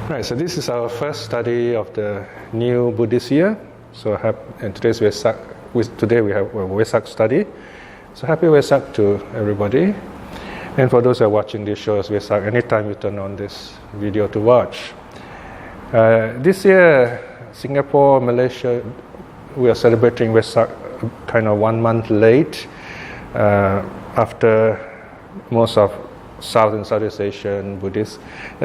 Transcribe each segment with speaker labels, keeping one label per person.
Speaker 1: Right, so this is our first study of the new Buddhist year. So and today's Vesak, today we have a Vesak study. So happy Vesak to everybody. And for those who are watching this show as Vesak, anytime you turn on this video to watch. This year, Singapore, Malaysia, we are celebrating Vesak kind of 1 month late after most of South and Southeast Asian Buddhists.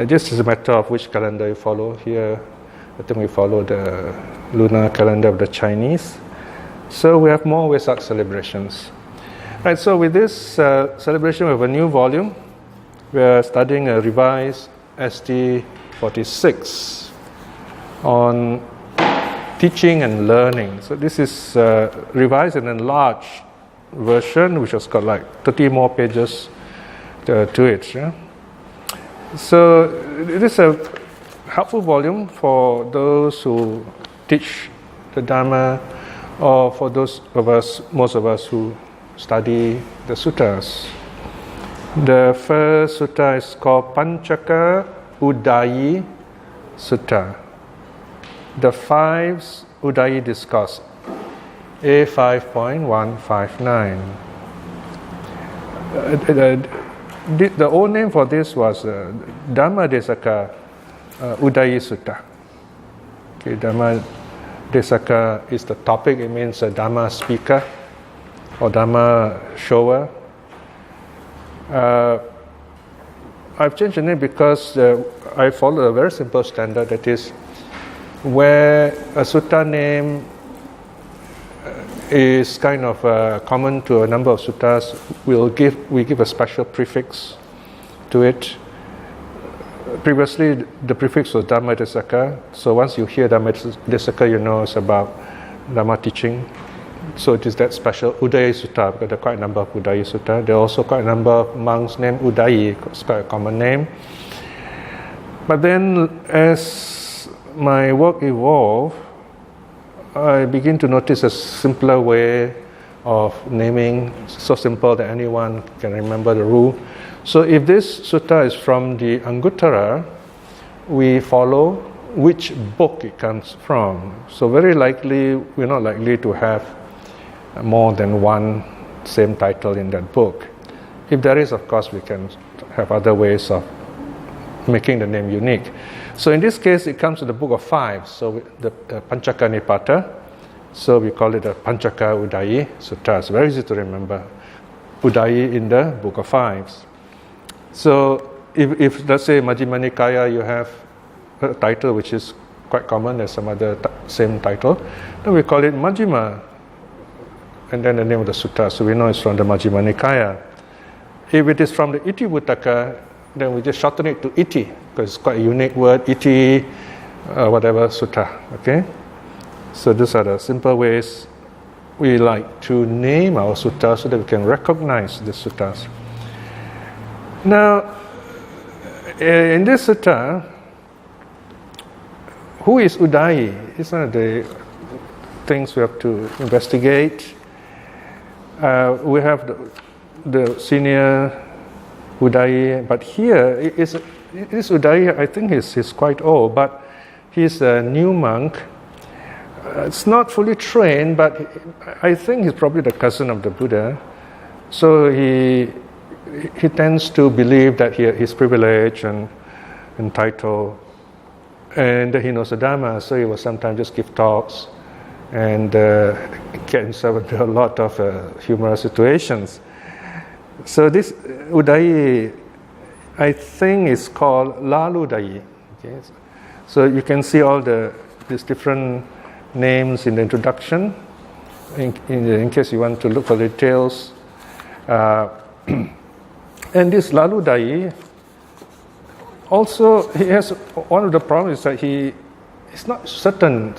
Speaker 1: Just as a matter of which calendar you follow. Here, I think we follow the lunar calendar of the Chinese. So we have more Vesak celebrations. Right, so with this celebration, we have a new volume. We are studying a revised ST 46 on teaching and learning. So this is revised and enlarged version, which has got like 30 more pages to it. Yeah? So it is a helpful volume for those who teach the Dharma, or for those of us, most of us who study the suttas. The first sutta is called Panchaka Udayi Sutta. The 5 Udayi Discourse, A5.159. The old name for this was Dharma Desaka Udayi Sutta. Okay, Dharma Desaka is the topic. It means a Dharma speaker or Dharma shower. I've changed the name because I follow a very simple standard, that is, where a sutta name is kind of common to a number of suttas, we give a special prefix to it. Previously, the prefix was Dharma Desaka. So once you hear Dharma Desaka, you know it's about Dharma teaching. So it is that special Udayi Sutta, because there are quite a number of Udayi Sutta. There are also quite a number of monks named Udayi, it's quite a common name. But then as my work evolved, I begin to notice a simpler way of naming, so simple that anyone can remember the rule. So if this sutta is from the Anguttara, we follow which book it comes from. So very likely, we're not likely to have more than one same title in that book. If there is, of course, we can have other ways of making the name unique. So in this case, it comes to the book of 5, so the Panchaka Nipata. So we call it the Panchaka Udayi Sutta. It's very easy to remember. Udayi in the book of 5s. So if let's say Majjhima Nikaya, you have a title which is quite common as some other same title, then we call it Majjhima, and then the name of the sutta. So we know it's from the Majjhima Nikaya. If it is from the Iti Buttaka, then we just shorten it to Iti, because it's quite a unique word, Iti, whatever sutta. Okay? So these are the simple ways we like to name our suttas so that we can recognize the suttas. Now, in this sutta, who is Udayi? It's one of the things we have to investigate. We have the senior Udayi, but here this Udayi, I think he's quite old, but he's a new monk. It's not fully trained, but I think he's probably the cousin of the Buddha. So he tends to believe that he's privileged and entitled, and that he knows the Dharma. So he will sometimes just give talks and get himself into a lot of humorous situations. So this Udayi, I think, is called Lalu Udayi. Okay? So you can see all these different names in the introduction, in case you want to look for details. And this Lalu Udayi, also, he has one of the problems is that he is not certain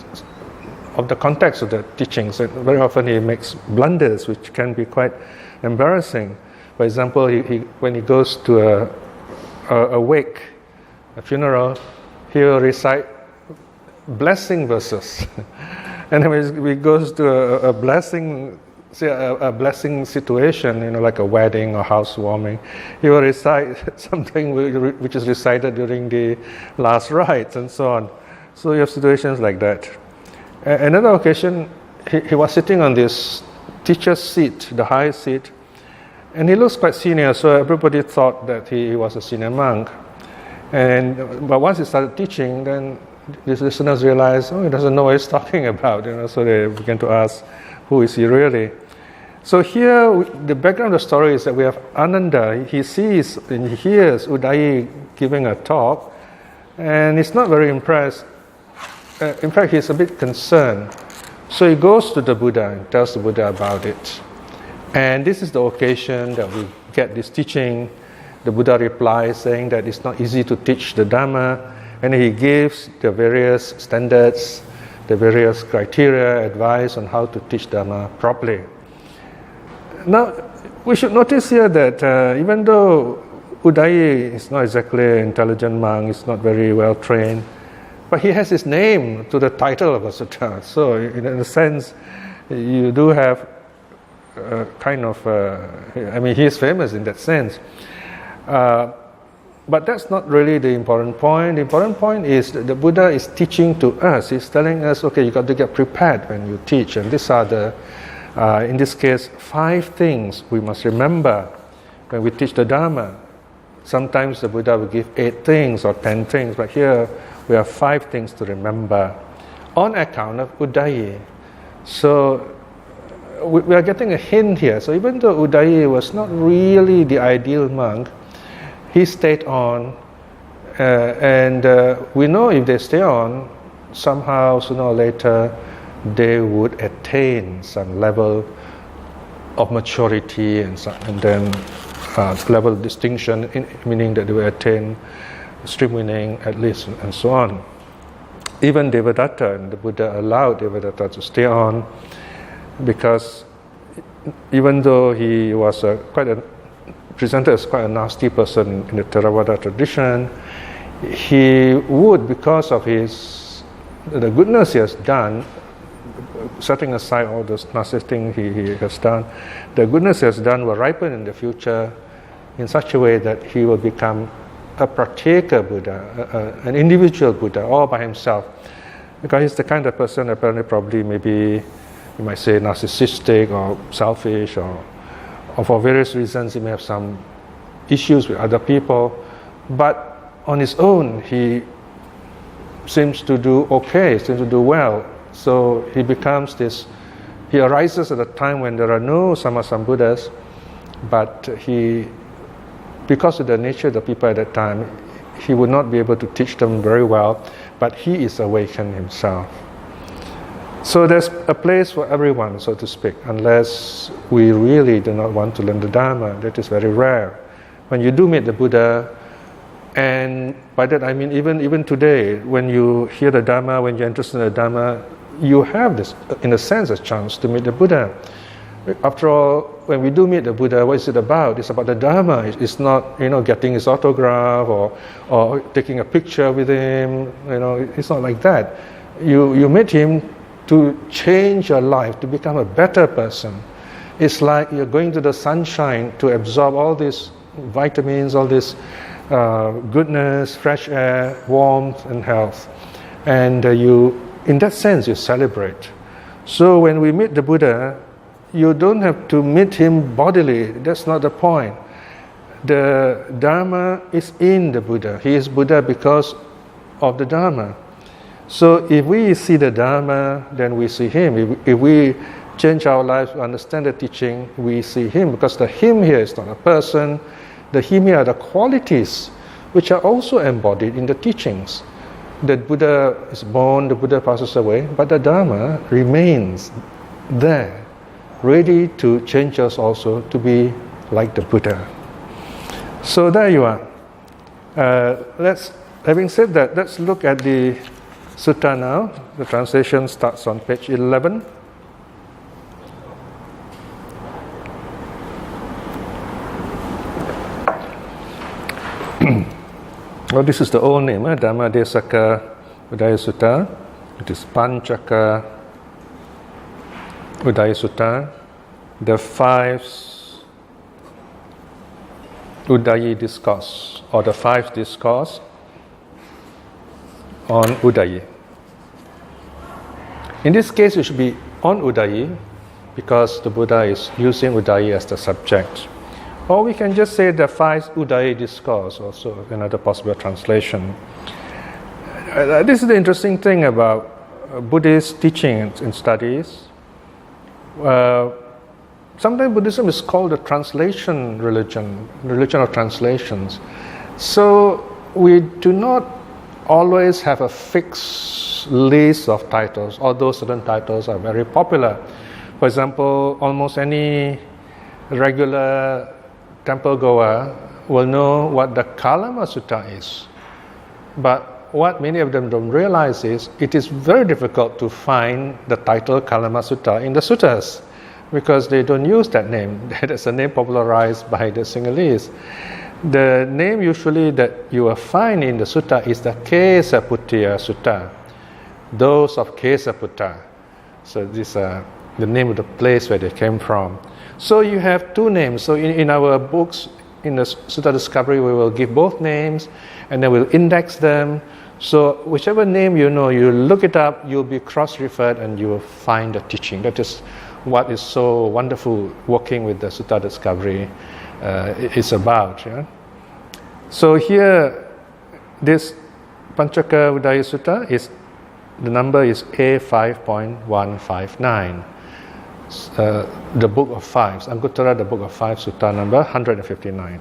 Speaker 1: of the context of the teachings. And very often he makes blunders, which can be quite embarrassing. For example, when he goes to a wake, a funeral, he'll recite blessing verses. And when he goes to a blessing say a blessing situation, like a wedding or housewarming, he will recite something which is recited during the last rites and so on. So you have situations like that. Another occasion, he was sitting on this teacher's seat, the high seat, and he looks quite senior, so everybody thought that he was a senior monk. But once he started teaching, then these listeners realized, he doesn't know what he's talking about, so they began to ask, who is he really? So here, the background of the story is that we have Ananda. He sees and he hears Udayi giving a talk, and he's not very impressed. In fact, he's a bit concerned. So he goes to the Buddha and tells the Buddha about it. And this is the occasion that we get this teaching. The Buddha replies saying that it's not easy to teach the Dharma, and he gives the various standards, the various criteria, advice on how to teach Dharma properly. Now, we should notice here that even though Udayi is not exactly an intelligent monk, he's not very well trained, but he has his name to the title of a sutta. So, in a sense, you do have he is famous in that sense. But that's not really the important point. The important point is that the Buddha is teaching to us. He's telling us, okay, you got to get prepared when you teach. And these are the, in this case, 5 things we must remember when we teach the Dharma. Sometimes the Buddha will give 8 things or 10 things, but here we have 5 things to remember on account of Udayi. So we are getting a hint here. So even though Udayi was not really the ideal monk, he stayed on, and we know if they stay on, somehow, sooner or later, they would attain some level of maturity and then level of distinction, meaning that they will attain stream winning at least, and so on. Even Devadatta, and the Buddha allowed Devadatta to stay on, because even though he was presented as quite a nasty person in the Theravada tradition, he would, because of the goodness he has done, setting aside all those nasty things he has done, the goodness he has done will ripen in the future in such a way that he will become a pratyeka Buddha, an individual Buddha, all by himself. Because he's the kind of person, apparently, probably, maybe you might say narcissistic or selfish, or for various reasons he may have some issues with other people, but on his own he seems to do okay, seems to do well. So he arises at a time when there are no Sammasambuddhas, but because of the nature of the people at that time, he would not be able to teach them very well, but he is awakened himself. So there's a place for everyone, so to speak, unless we really do not want to learn the Dharma. That is very rare. When you do meet the Buddha, and by that I mean even today, when you hear the Dharma, when you're interested in the Dharma, you have this, in a sense, a chance to meet the Buddha. After all, when we do meet the Buddha, what is it about? It's about the Dharma. It's not, getting his autograph or taking a picture with him. It's not like that. You meet him to change your life, to become a better person. It's like you're going to the sunshine to absorb all these vitamins, all this goodness, fresh air, warmth, and health. And in that sense, you celebrate. So when we meet the Buddha, you don't have to meet him bodily. That's not the point. The Dharma is in the Buddha. He is Buddha because of the Dharma. So if we see the Dharma, then we see him. If we change our lives to understand the teaching, we see him, because the him here is not a person. The him here are the qualities which are also embodied in the teachings. The Buddha is born, the Buddha passes away, but the Dharma remains there, ready to change us also to be like the Buddha. So there you are. Having said that, let's look at the sutta now. The translation starts on page 11. Well, this is the old name, Dhamma Desaka Udaya Sutta. It is Panchaka Udaya Sutta. the 5 Udayi discourse, or the 5 discourse on Udayi. In this case, it should be on Udayi because the Buddha is using Udayi as the subject. Or we can just say the 5 Udayi discourse, also another possible translation. This is the interesting thing about Buddhist teaching and studies. Sometimes Buddhism is called a translation religion of translations. So we do not always have a fixed list of titles, although certain titles are very popular. For example, almost any regular temple goer will know what the Kalama Sutta is. But what many of them don't realize is it is very difficult to find the title Kalama Sutta in the suttas because they don't use that name. That's a name popularized by the Sinhalese. The name usually that you will find in the sutta is the Kesaputiya Sutta, those of Kesaputta. So this is the name of the place where they came from. So you have 2 names. So in our books, in the Sutta Discovery, we will give both names and then we'll index them. So whichever name you know, you look it up, you'll be cross-referred and you will find the teaching. That is what is so wonderful working with the Sutta Discovery is about. Yeah? So here, this Panchaka Udaya Sutta, the number is A5.159. The Book of Fives, Anguttara, the Book of Fives, Sutta number 159.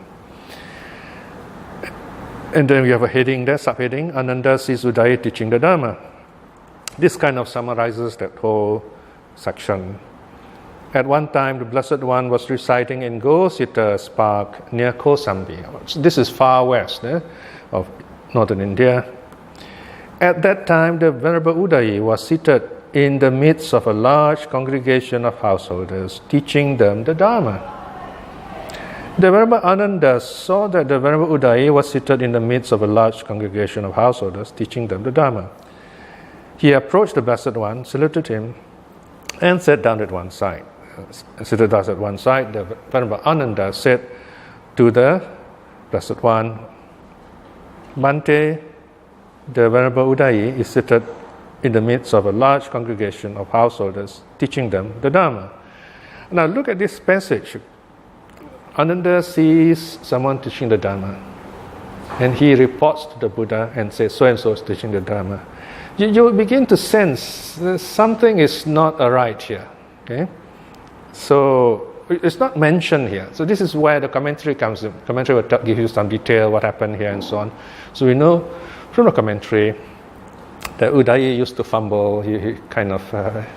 Speaker 1: And then we have a heading there, subheading, Ananda sees Udaya teaching the Dharma. This kind of summarizes that whole section. At one time, the Blessed One was residing in Gosita's park near Kosambi. This is far west of northern India. At that time, the Venerable Udayi was seated in the midst of a large congregation of householders, teaching them the Dharma. The Venerable Ananda saw that the Venerable Udayi was seated in the midst of a large congregation of householders, teaching them the Dharma. He approached the Blessed One, saluted him, and sat down at one side. Seated thus at one side, the Venerable Ananda said to the Blessed One, Bhante, the Venerable Udayi is seated in the midst of a large congregation of householders, teaching them the Dharma. Now look at this passage. Ananda sees someone teaching the Dharma, and he reports to the Buddha and says, so-and-so is teaching the Dharma. You begin to sense that something is not right here. Okay? So it's not mentioned here. So this is where the commentary comes in. Commentary will give you some detail, what happened here and so on. So we know from the commentary that Udayi used to fumble. He kind of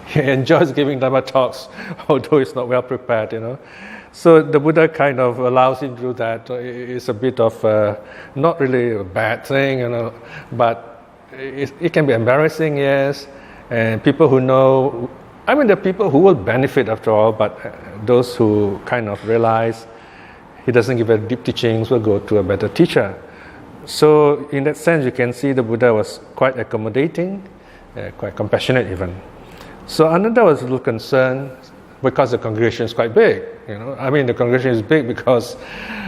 Speaker 1: he enjoys giving Dharma talks, although he's not well prepared, So the Buddha kind of allows him to do that. It's a bit of not really a bad thing, but it can be embarrassing, yes. And people who know, there are people who will benefit after all, but those who kind of realize he doesn't give a deep teachings will go to a better teacher. So in that sense, you can see the Buddha was quite accommodating, quite compassionate even. So Ananda was a little concerned because the congregation is quite big. The congregation is big because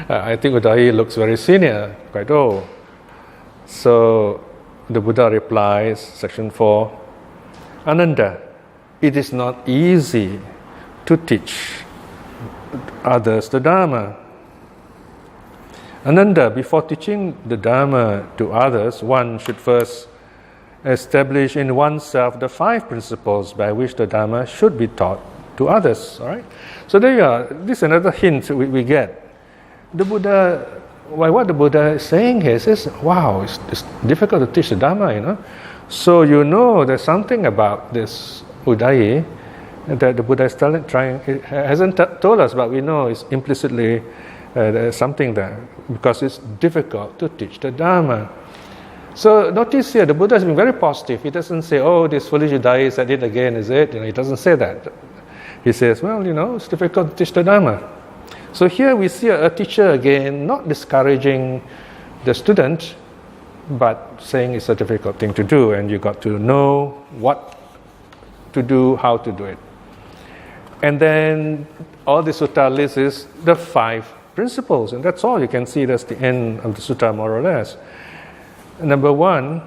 Speaker 1: I think Udayi looks very senior, quite old. So the Buddha replies, section 4, Ananda, it is not easy to teach others the Dharma. Ananda, before teaching the Dharma to others, one should first establish in oneself the 5 principles by which the Dharma should be taught to others. All right. So there you are. This is another hint we get. The Buddha, what the Buddha is saying here is, wow, it's difficult to teach the Dharma, So there's something about this Udayi that the Buddha is hasn't told us, but we know it's implicitly there's something there, because it's difficult to teach the Dharma. So notice here, the Buddha has been very positive. He doesn't say, this foolish Udayi said it again, is it? He doesn't say that. He says, it's difficult to teach the Dharma. So here we see a teacher again, not discouraging the student, but saying it's a difficult thing to do, and you got to know what to do, how to do it. And then all the sutta lists is the 5 principles, and that's all. You can see that's the end of the sutta, more or less. Number 1,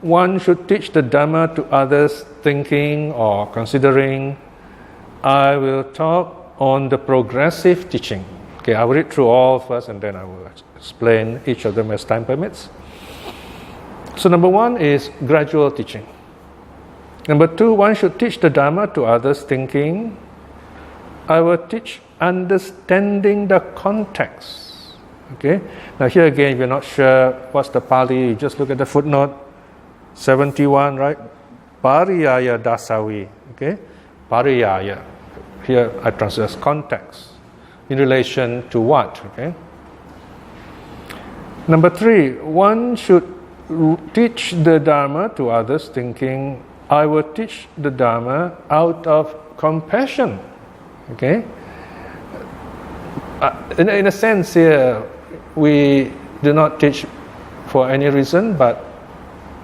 Speaker 1: one should teach the Dharma to others thinking or considering. I will talk on the progressive teaching. Okay, I will read through all first and then I will explain each of them as time permits. So number 1 is gradual teaching. Number 2, one should teach the Dharma to others thinking. I will teach understanding the context. Okay, now here again, if you're not sure what's the Pali, you just look at the footnote 71, right? Pariyaya dasavi. Okay, pariyaya. Here I translate as context. In relation to what? Okay. Number 3, one should teach the Dharma to others thinking, I will teach the Dharma out of compassion. Okay. In a sense here, we do not teach for any reason, but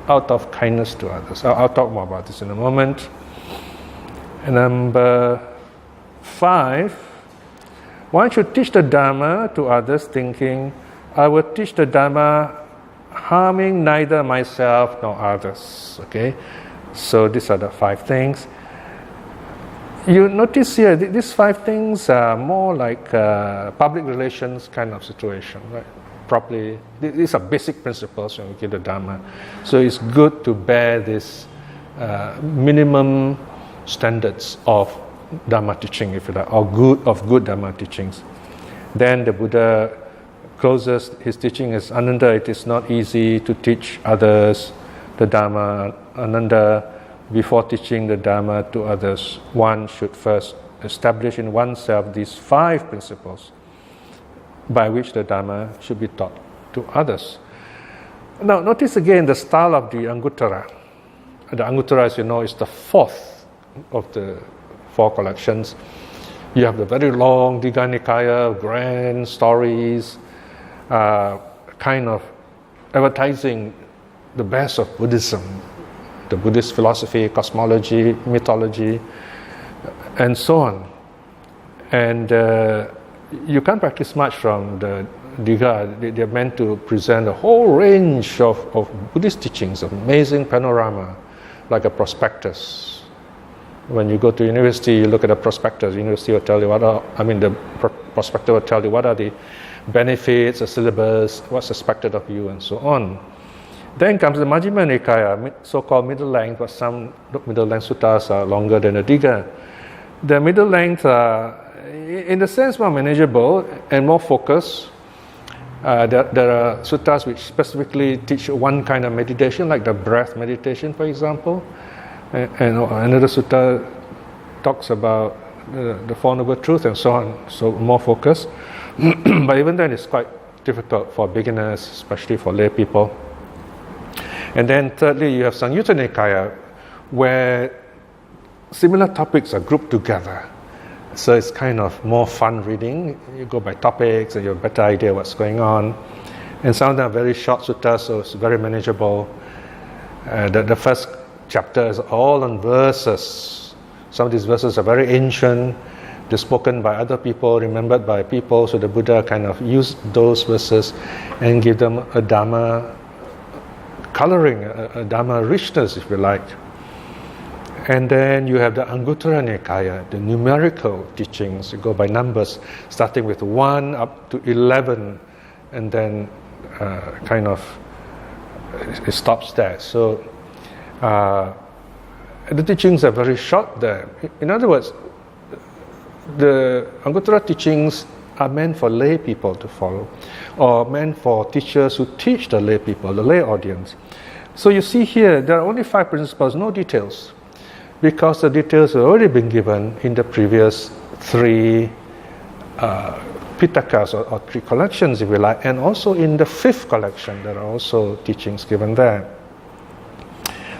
Speaker 1: out of kindness to others. I'll talk more about this in a moment. And number 5, one should teach the Dharma to others thinking, I will teach the Dharma harming neither myself nor others. Okay, so these are the 5 things. You notice here, these 5 things are more like public relations kind of situation, right? Properly, these are basic principles when we give the Dharma. So it's good to bear this minimum standards of Dharma teaching, if you like, or good Dharma teachings. Then the Buddha closes his teaching as Ananda, it is not easy to teach others the Dharma. Ananda, before teaching the Dharma to others, one should first establish in oneself these 5 principles by which the Dharma should be taught to others. Now, notice again the style of the Anguttara. The Anguttara, as you know, is the 4th of the 4 collections. You have the very long Digha Nikaya, grand stories, kind of advertising the best of Buddhism, the Buddhist philosophy, cosmology, mythology, and so on. And you can't practice much from the Digha. They're meant to present a whole range of Buddhist teachings, amazing panorama, like a prospectus. When you go to university, you look at the prospectus. University will tell you the prospectus will tell you what are the benefits, the syllabus, what's expected of you, and so on. Then comes the Majjhima Nikaya, so-called middle length, but some middle length suttas are longer than the Digha. The middle length are, in a sense, more manageable and more focused. There are suttas which specifically teach one kind of meditation, like the breath meditation, for example. And another sutta talks about the Four Noble Truths and so on, so more focused. But even then, it's quite difficult for beginners, especially for lay people. And then thirdly, you have Samyutta Nikaya, where similar topics are grouped together. So it's kind of more fun reading. You go by topics and you have a better idea what's going on. And some of them are very short suttas, so it's very manageable. The first chapter is all on verses. Some of these verses are very ancient. They're spoken by other people, remembered by people. So the Buddha kind of used those verses and give them a Dhamma coloring, a Dhamma richness, if you like. And then you have the Anguttara Nikaya, the numerical teachings. You go by numbers, starting with 1 up to 11, and then it stops there. So the teachings are very short there. In other words, the Anguttara teachings are meant for lay people to follow, or meant for teachers who teach the lay people, the lay audience. So you see here, there are only 5 principles, no details, because the details have already been given in the previous 3 Pitakas or 3 collections, if you like, and also in the 5th collection, there are also teachings given there.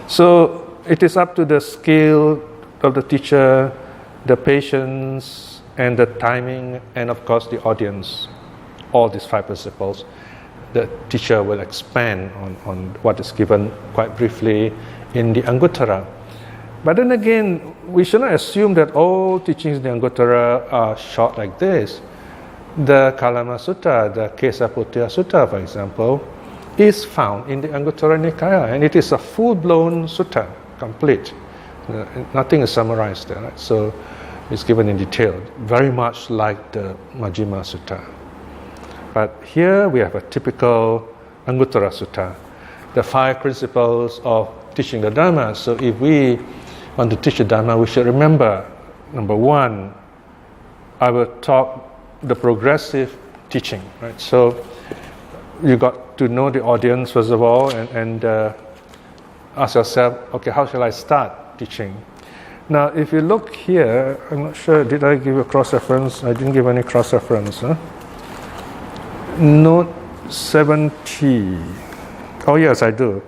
Speaker 1: So it is up to the skill of the teacher, the patience, and the timing, and of course the audience. All these 5 principles, the teacher will expand on what is given quite briefly in the Anguttara. But then again, we should not assume that all teachings in the Anguttara are short like this. The Kalama Sutta, the Kesaputiya Sutta, for example, is found in the Anguttara Nikaya, and it is a full-blown sutta, complete. Nothing is summarized there, right? So it's given in detail, very much like the Majjhima Sutta. But here we have a typical Anguttara Sutta, the 5 principles of teaching the Dharma. So if we want to teach the Dharma, we should remember, number 1, I will talk the progressive teaching, right? So you got to know the audience first of all, and ask yourself, okay, how shall I start teaching? Now, if you look here, I'm not sure, did I give a cross-reference? I didn't give any cross-reference. Note 70. Oh yes, I do.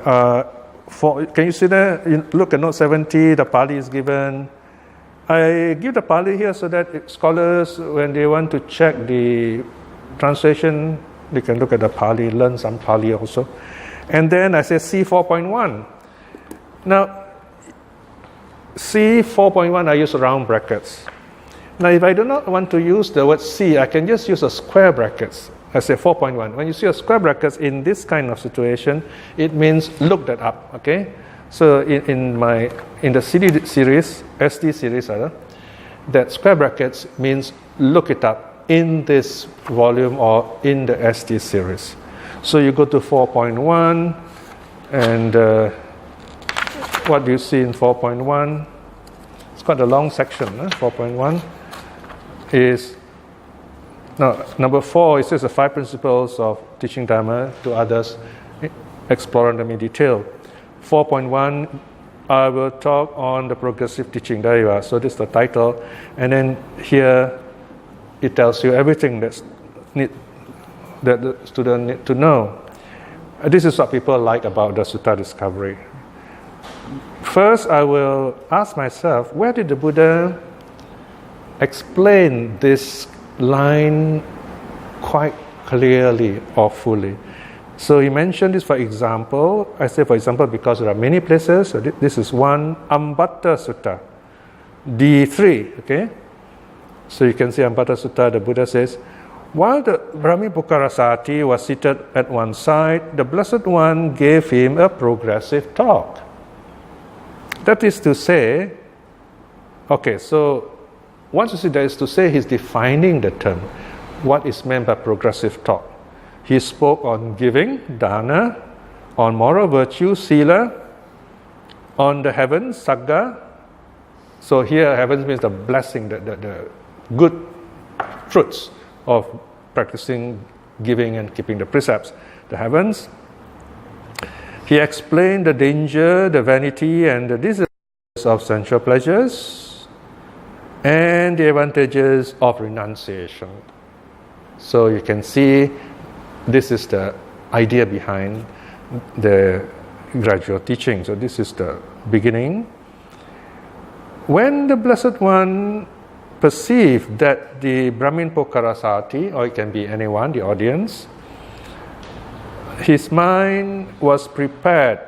Speaker 1: Can you see that? You look at note 70, the Pali is given. I give the Pali here so that scholars, when they want to check the translation, they can look at the Pali, learn some Pali also. And then I say C 4.1. Now, C 4.1, I use round brackets. Now, if I do not want to use the word C, I can just use a square brackets. I say 4.1. When you see a square brackets in this kind of situation, it means look that up, okay? So in the CD series, SD series rather, that square brackets means look it up in this volume or in the SD series. So you go to 4.1, and what do you see in 4.1? It's quite a long section. 4.1 is number 4. It says the 5 principles of teaching Dharma to others, explore them in detail. 4.1, I will talk on the progressive teaching. There you are. So this is the title, and then here it tells you everything that the student need to know. This is what people like about the Sutta discovery. First, I will ask myself, where did the Buddha explain this line quite clearly or fully? So he mentioned this, for example, I say for example because there are many places. So this is one, Ambatta Sutta, D3, okay? So you can see Ambatta Sutta, the Buddha says, while the Brahmipukkarasati was seated at one side, the Blessed One gave him a progressive talk. That is to say, okay, so once you see that is to say, he's defining the term. What is meant by progressive talk? He spoke on giving, dana, on moral virtue, sila, on the heavens, sagga. So here, heavens means the blessing, the good fruits of practicing giving and keeping the precepts. The heavens. He explained the danger, the vanity, and the desires of sensual pleasures, and the advantages of renunciation. So you can see this is the idea behind the gradual teaching. So this is the beginning. When the Blessed One perceived that the Brahmipukkarasati, or it can be anyone, the audience, his mind was prepared.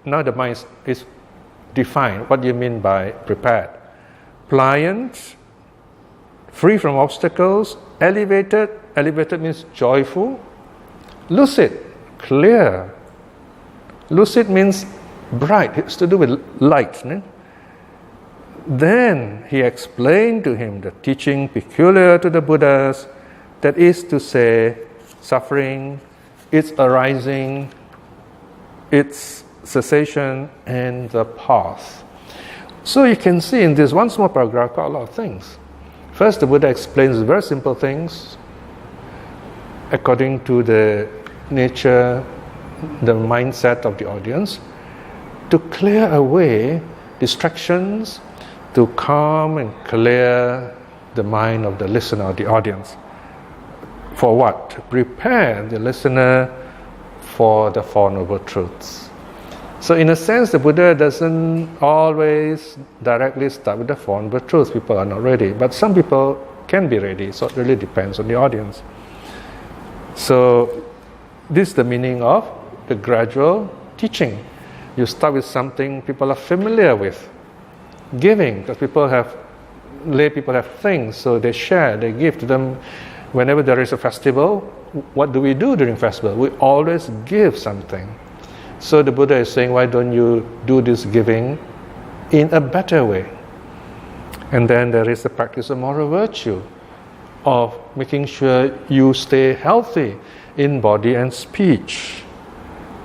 Speaker 1: Now the mind is defined. What do you mean by prepared? Pliant, free from obstacles, elevated. Elevated means joyful. Lucid, clear. Lucid means bright. It's to do with light. Then he explained to him the teaching peculiar to the Buddhas, that is to say, suffering, its arising, its cessation, and the path. So you can see in this one small paragraph quite a lot of things. First, the Buddha explains very simple things according to the nature, the mindset of the audience, to clear away distractions, to calm and clear the mind of the listener, the audience. For what? To prepare the listener for the Four Noble Truths. So in a sense, the Buddha doesn't always directly start with the Four Noble Truths. People are not ready. But some people can be ready, so it really depends on the audience. So this is the meaning of the gradual teaching. You start with something people are familiar with. Giving, because lay people have things, so they share, they give to them. Whenever there is a festival, what do we do during festival? We always give something. So the Buddha is saying, why don't you do this giving in a better way? And then there is the practice of moral virtue, of making sure you stay healthy in body and speech.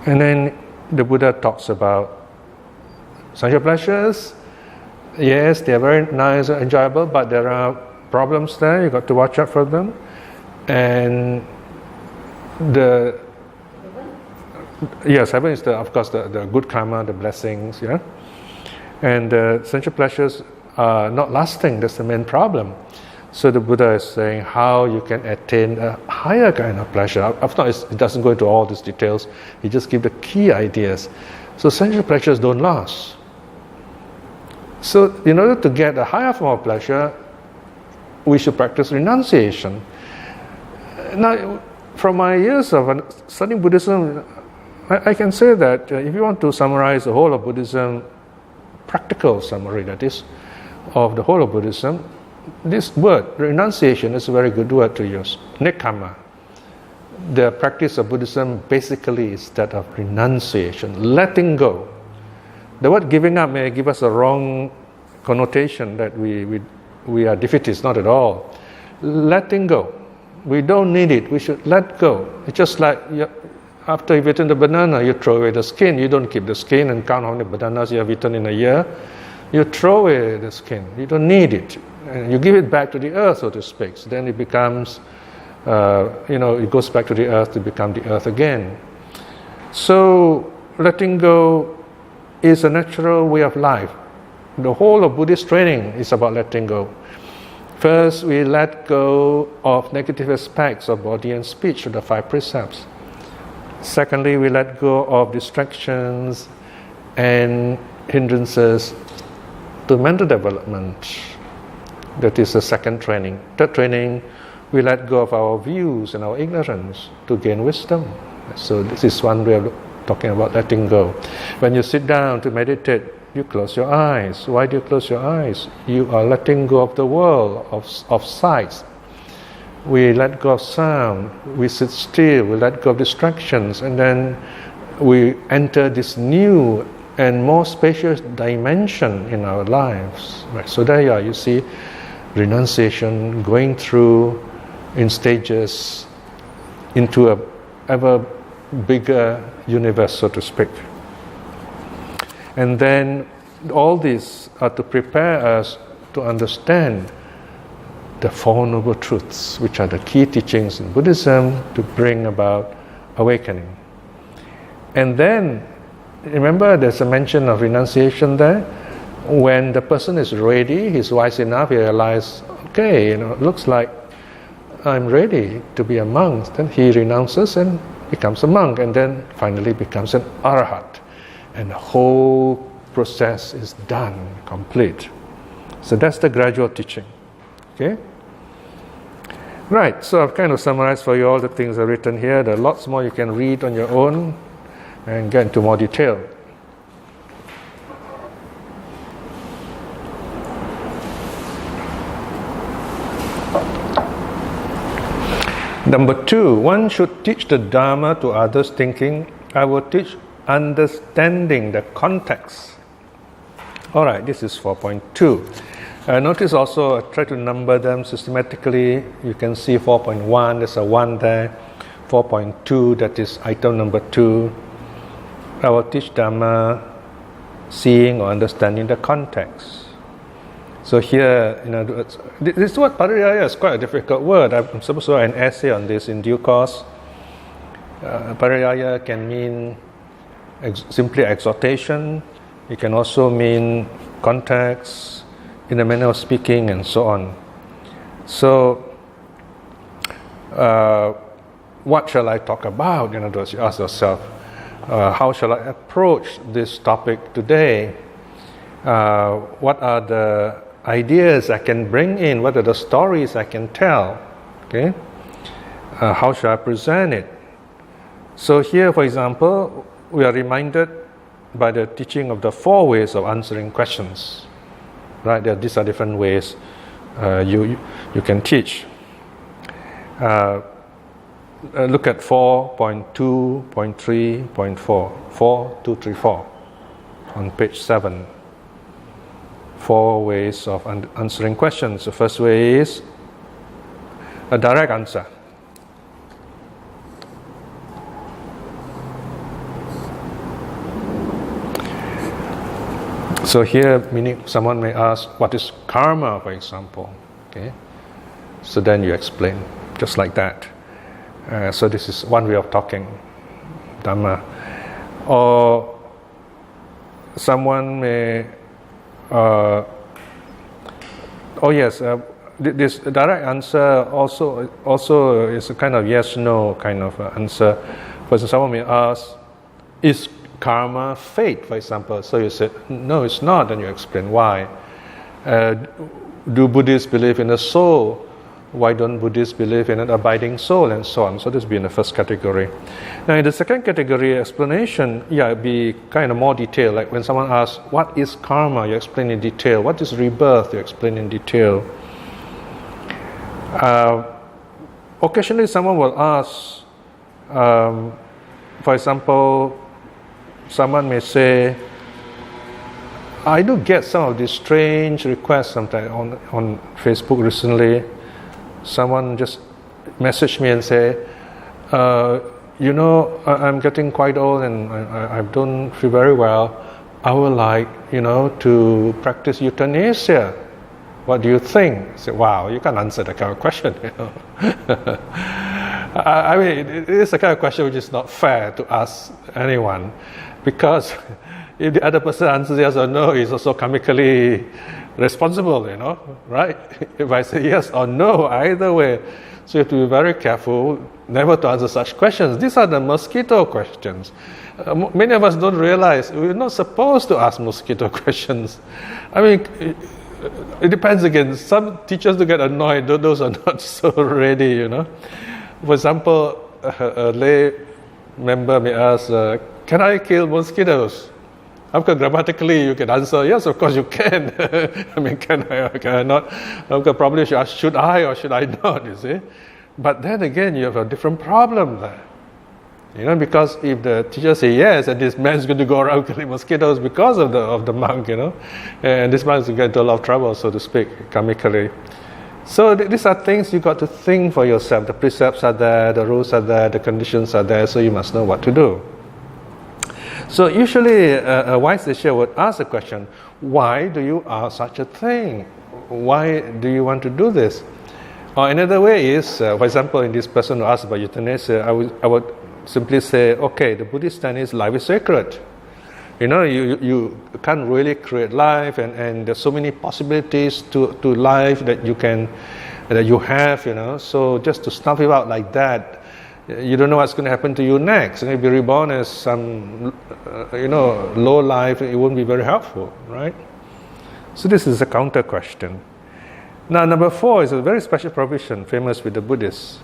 Speaker 1: And then the Buddha talks about sensual pleasures. Yes, they are very nice and enjoyable, but there are problems there. You got to watch out for them. And seven is of course the good karma, the blessings. Yeah, and sensual pleasures are not lasting. That's the main problem. So the Buddha is saying how you can attain a higher kind of pleasure. Of course, it doesn't go into all these details. He just gives the key ideas. So sensual pleasures don't last. So in order to get a higher form of pleasure, we should practice renunciation. Now, from my years of studying Buddhism, I can say that if you want to summarize the whole of Buddhism, practical summary that is, of the whole of Buddhism, this word, renunciation, is a very good word to use. Nekkhamma. The practice of Buddhism basically is that of renunciation, letting go. The word giving up may give us a wrong connotation that we are defeatists, not at all. Letting go. We don't need it, we should let go. It's just like after you've eaten the banana, you throw away the skin. You don't keep the skin and count how many bananas you have eaten in a year. You throw away the skin, you don't need it. And you give it back to the earth, so to speak. So then it becomes, it goes back to the earth to become the earth again. So letting go is a natural way of life. The whole of Buddhist training is about letting go. First, we let go of negative aspects of body and speech through the 5 precepts. Secondly, we let go of distractions and hindrances to mental development. That is the second training. Third training, we let go of our views and our ignorance to gain wisdom. So this is one way of talking about letting go. When you sit down to meditate, you close your eyes. Why do you close your eyes? You are letting go of the world, of sights. We let go of sound. We sit still. We let go of distractions. And then we enter this new and more spacious dimension in our lives. Right. So there you are. You see renunciation going through in stages into a ever bigger universe, so to speak. And then all these are to prepare us to understand the Four Noble Truths, which are the key teachings in Buddhism to bring about awakening. And then, remember there's a mention of renunciation there. When the person is ready, he's wise enough, he realizes, okay, it looks like I'm ready to be a monk. Then he renounces and becomes a monk, and then finally becomes an arahat. And the whole process is done, complete. So that's the gradual teaching. Okay? Right, so I've kind of summarized for you all the things I've written here. There are lots more you can read on your own and get into more detail. Number 2, one should teach the Dharma to others thinking, I will teach understanding the context. Alright, this is 4.2. Notice also, I try to number them systematically. You can see 4.1, there's a 1 there. 4.2, that is item number 2. I will teach Dharma, seeing or understanding the context. So here, this word pariyaya is quite a difficult word. I'm supposed to write an essay on this in due course. Pariyaya can mean simply exhortation. It can also mean context, in the manner of speaking, and so on. So, what shall I talk about? You ask yourself, how shall I approach this topic today? What are the ideas I can bring in? What are the stories I can tell? Okay, how shall I present it? So here, for example, we are reminded by the teaching of the 4 ways of answering questions. Right? These are different ways you can teach. Look at 4.2.3.4, 4, 2, 3, 4 on page 7. 4 ways of answering questions. The first way is a direct answer. So here, meaning someone may ask, what is karma, for example? Okay, so then you explain, just like that. So this is one way of talking, Dharma. Or someone may, this direct answer also is a kind of yes/no kind of answer. For example, someone may ask, is karma fate, for example? So you said, no, it's not, and you explain why. Do Buddhists believe in a soul? Why don't Buddhists believe in an abiding soul, and so on? So this would be in the first category. Now in the second category, explanation, it'd be kind of more detailed. Like when someone asks, what is karma? You explain in detail. What is rebirth? You explain in detail. Occasionally someone will ask, for example, someone may say, I do get some of these strange requests sometimes on Facebook recently. Someone just messaged me and say, I'm getting quite old and I don't feel very well. I would like, to practice euthanasia. What do you think? I said, wow, you can't answer that kind of question. I mean, it is a kind of question which is not fair to ask anyone, because if the other person answers yes or no, he's also karmically responsible, right? If I say yes or no, either way. So you have to be very careful never to answer such questions. These are the mosquito questions. Many of us don't realize we're not supposed to ask mosquito questions. I mean, it depends again. Some teachers do get annoyed, those are not so ready, For example, a lay member may ask, can I kill mosquitoes? Of course, grammatically you can answer, yes, of course you can. I mean, can I or can I not? Of course, probably you should ask, should I or should I not, you see? But then again, you have a different problem there. Because if the teacher says yes, and this man's going to go around killing mosquitoes because of the monk, and this man's going to get into a lot of trouble, so to speak, karmically. So these are things you got to think for yourself. The precepts are there, the rules are there, the conditions are there, so you must know what to do. So usually a wise teacher would ask the question, why do you ask such a thing? Why do you want to do this? Or another way is, for example, in this person who asked about euthanasia, I would simply say, okay, the Buddhist stand is life is sacred. You can't really create life, and there's so many possibilities to life that you have, So just to snuff it out like that, you don't know what's going to happen to you next. And if you're reborn as some, low life, it won't be very helpful, right? So this is a counter question. Now, number 4 is a very special provision, famous with the Buddhists.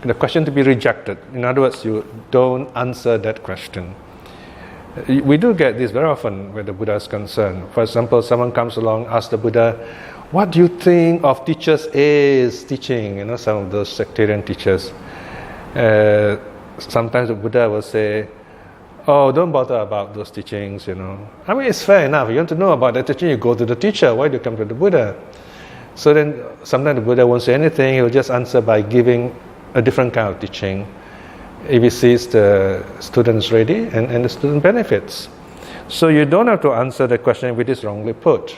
Speaker 1: The question to be rejected. In other words, you don't answer that question. We do get this very often where the Buddha is concerned. For example, someone comes along, asks the Buddha, what do you think of teachers A's teaching? Some of those sectarian teachers. Sometimes the Buddha will say, oh, don't bother about those teachings, I mean, it's fair enough. You want to know about that teaching, you go to the teacher. Why do you come to the Buddha? So then sometimes the Buddha won't say anything. He'll just answer by giving a different kind of teaching if he sees the students ready and the student benefits. So you don't have to answer the question if it is wrongly put.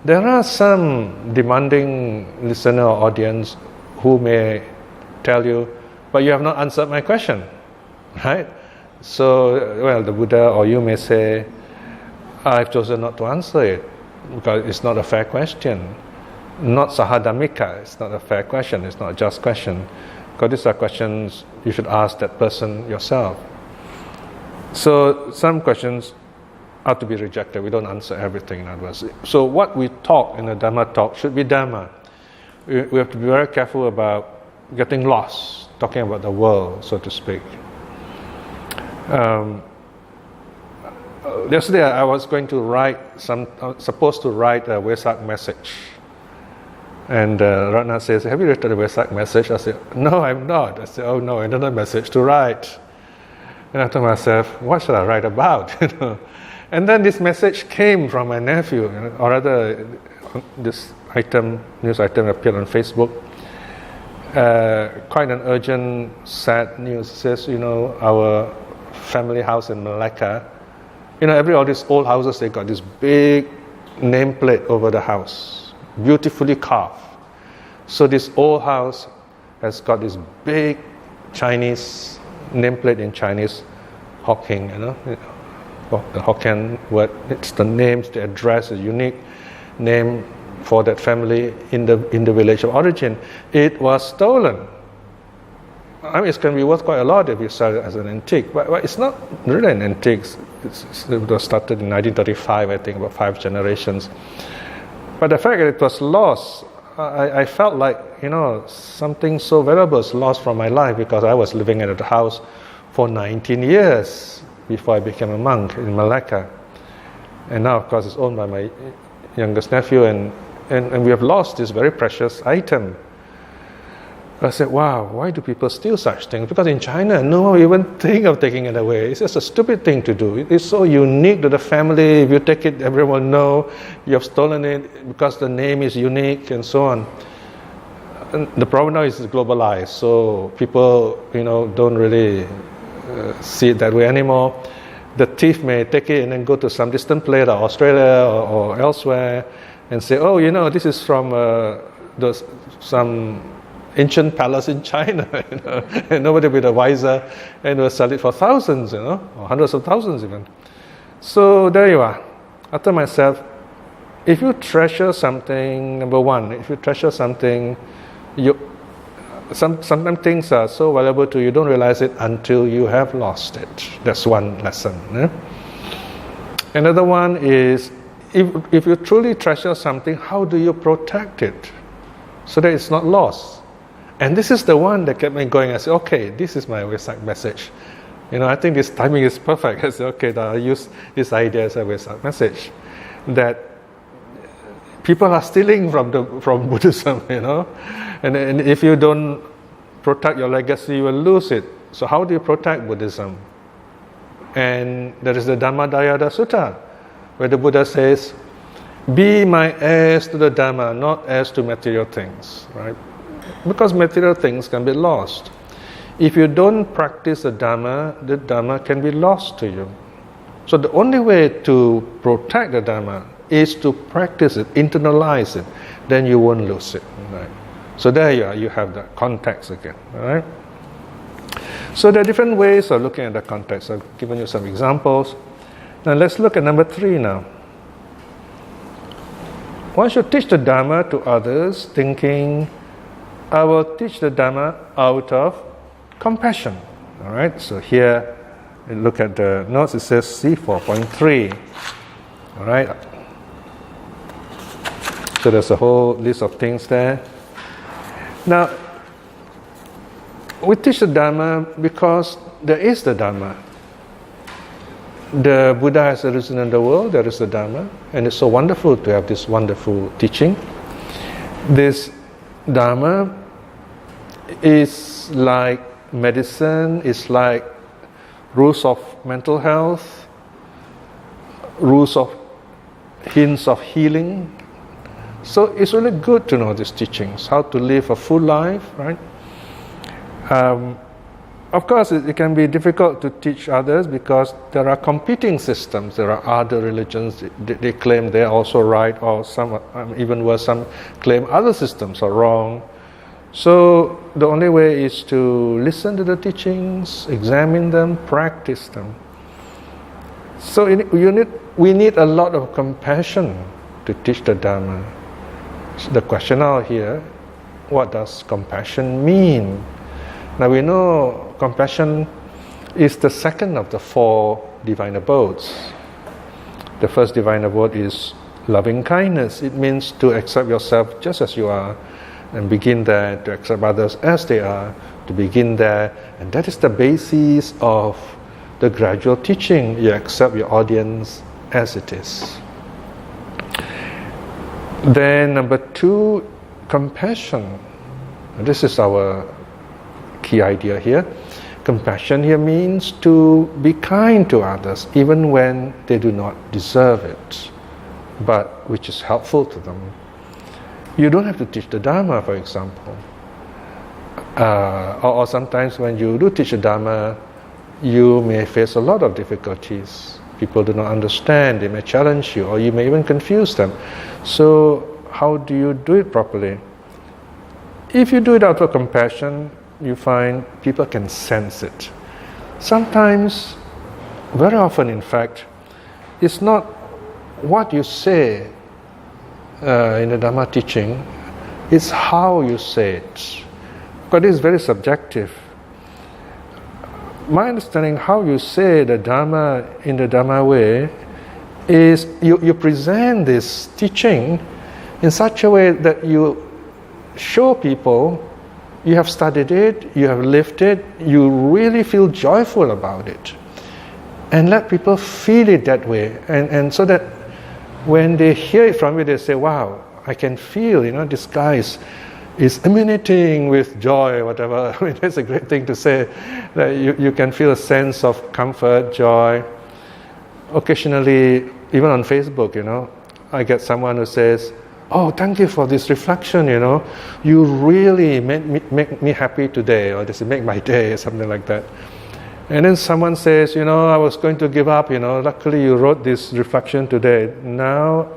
Speaker 1: There are some demanding listener or audience who may tell you, but you have not answered my question, right? So, the Buddha or you may say, I've chosen not to answer it because it's not a fair question. Not sahadamika, it's not a fair question, it's not a just question. Because these are questions you should ask that person yourself. So some questions are to be rejected. We don't answer everything, in other words. So what we talk in a Dharma talk should be Dharma. We have to be very careful about getting lost, talking about the world, so to speak. So yesterday I was going to supposed to write a Vesak message. And Ratna says, have you written a Vesak message? I said, no, I'm not. I said, oh no, another message to write. And I told myself, what should I write about? And then this message came from my nephew, or rather, this news item appeared on Facebook. Quite an urgent, sad news. It says, our family house in Malacca, all these old houses, they got this big nameplate over the house, beautifully carved. So this old house has got this big Chinese nameplate in Chinese, Hokkien, the Hokkien word. It's the names, the address, a unique name for that family in the village of origin. It was stolen. I mean, it's going to be worth quite a lot if you sell it as an antique, but it's not really an antique. It was started in 1935, I think, about 5 generations. But the fact that it was lost, I felt like, something so valuable is lost from my life, because I was living in the house for 19 years before I became a monk in Malacca. And now, of course, it's owned by my youngest nephew, and we have lost this very precious item. I said, wow, why do people steal such things? Because in China, no one even think of taking it away. It's just a stupid thing to do. It's so unique to the family. If you take it, everyone will know you have stolen it because the name is unique and so on. And the problem now is it's globalized, so people, don't really see it that way anymore. The thief may take it and then go to some distant place, like Australia or elsewhere, and say, oh, this is from some ancient palace in China, and nobody will be the wiser, and will sell it for thousands, or hundreds of thousands even. So there you are. I told myself, if you treasure something, number one, if you treasure something, sometimes things are so valuable to you, you don't realize it until you have lost it. That's one lesson. Another one is, if you truly treasure something, how do you protect it so that it's not lost? And this is the one that kept me going. I said, okay, this is my Vesak message. I think this timing is perfect. I said, okay, I'll use this idea as a Vesak message. That people are stealing from Buddhism, and if you don't protect your legacy, you will lose it. So how do you protect Buddhism? And there is the Dhammadayada Sutta, where the Buddha says, be my heirs to the Dhamma, not heirs to material things, right? Because material things can be lost. If you don't practice the Dhamma can be lost to you. So the only way to protect the Dhamma is to practice it, internalize it, then you won't lose it. Right? So there you are, you have the context again. All right? So there are different ways of looking at the context. I've given you some examples. Now let's look at number 3 now. One should teach the Dhamma to others thinking, I will teach the Dhamma out of compassion. All right, so here, look at the notes, it says C4.3. All right, so there's a whole list of things there. Now, we teach the Dhamma because there is the Dhamma. The Buddha has arisen in the world, there is the Dhamma, and it's so wonderful to have this wonderful teaching. This Dhamma is like medicine, it's like rules of mental health, rules of hints of healing. So it's really good to know these teachings, how to live a full life, right? Of course, it can be difficult to teach others because there are competing systems. There are other religions, they claim they're also right, or some, even worse, some claim other systems are wrong. So the only way is to listen to the teachings, examine them, practice them. So we need a lot of compassion to teach the Dhamma. So the question out here, what does compassion mean? Now we know compassion is the second of the 4 divine abodes. The first divine abode is loving kindness. It means to accept yourself just as you are and begin there, to accept others as they are, to begin there. And that is the basis of the gradual teaching. You accept your audience as it is. Then number 2, compassion. This is our key idea here. Compassion here means to be kind to others even when they do not deserve it, but which is helpful to them. You don't have to teach the Dharma, for example. Or sometimes when you do teach the Dharma, you may face a lot of difficulties. People do not understand, they may challenge you, or you may even confuse them. So how do you do it properly? If you do it out of compassion, you find people can sense it. Sometimes, very often in fact, it's not what you say in the Dharma teaching, it's how you say it. But it's very subjective. My understanding, how you say the Dharma in the Dharma way is you present this teaching in such a way that you show people you have studied it, you have lived it, you really feel joyful about it. And let people feel it that way. And so that when they hear it from you, they say, wow, I can feel, this guy is emanating with joy, whatever. I mean, that's a great thing to say, that you can feel a sense of comfort, joy. Occasionally, even on Facebook, I get someone who says, oh, thank you for this reflection, you really make me happy today, or just make my day, or something like that. And then someone says, I was going to give up, luckily you wrote this reflection today, now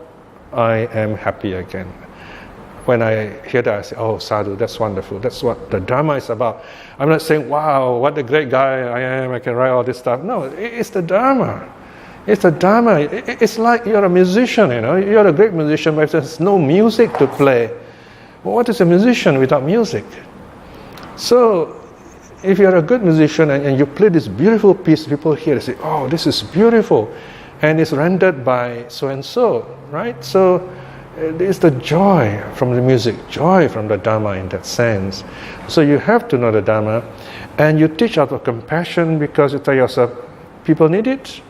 Speaker 1: I am happy again. When I hear that, I say, oh, sadhu, that's wonderful, that's what the Dharma is about. I'm not saying, wow, what a great guy I am, I can write all this stuff. No, it's the Dharma. It's the Dharma. It's like you're a musician, You're a great musician, but if there's no music to play, well, what is a musician without music? So, if you're a good musician and you play this beautiful piece, people hear and say, oh, this is beautiful. And it's rendered by so-and-so, right? So, it's the joy from the music, joy from the Dharma in that sense. So, you have to know the Dharma, and you teach out of compassion because you tell yourself, people need it.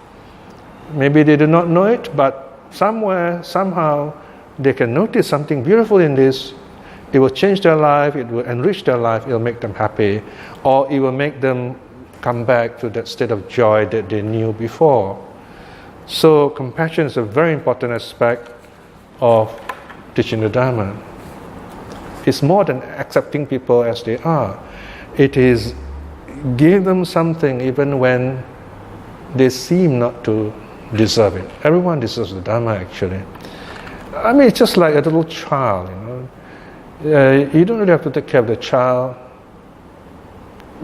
Speaker 1: Maybe they do not know it, but somewhere, somehow, they can notice something beautiful in this. It will change their life, it will enrich their life, it will make them happy, or it will make them come back to that state of joy that they knew before. So compassion is a very important aspect of teaching the Dharma. It's more than accepting people as they are. It is give them something even when they seem not to deserve it. Everyone deserves the Dharma, actually. I mean, it's just like a little child, you don't really have to take care of the child,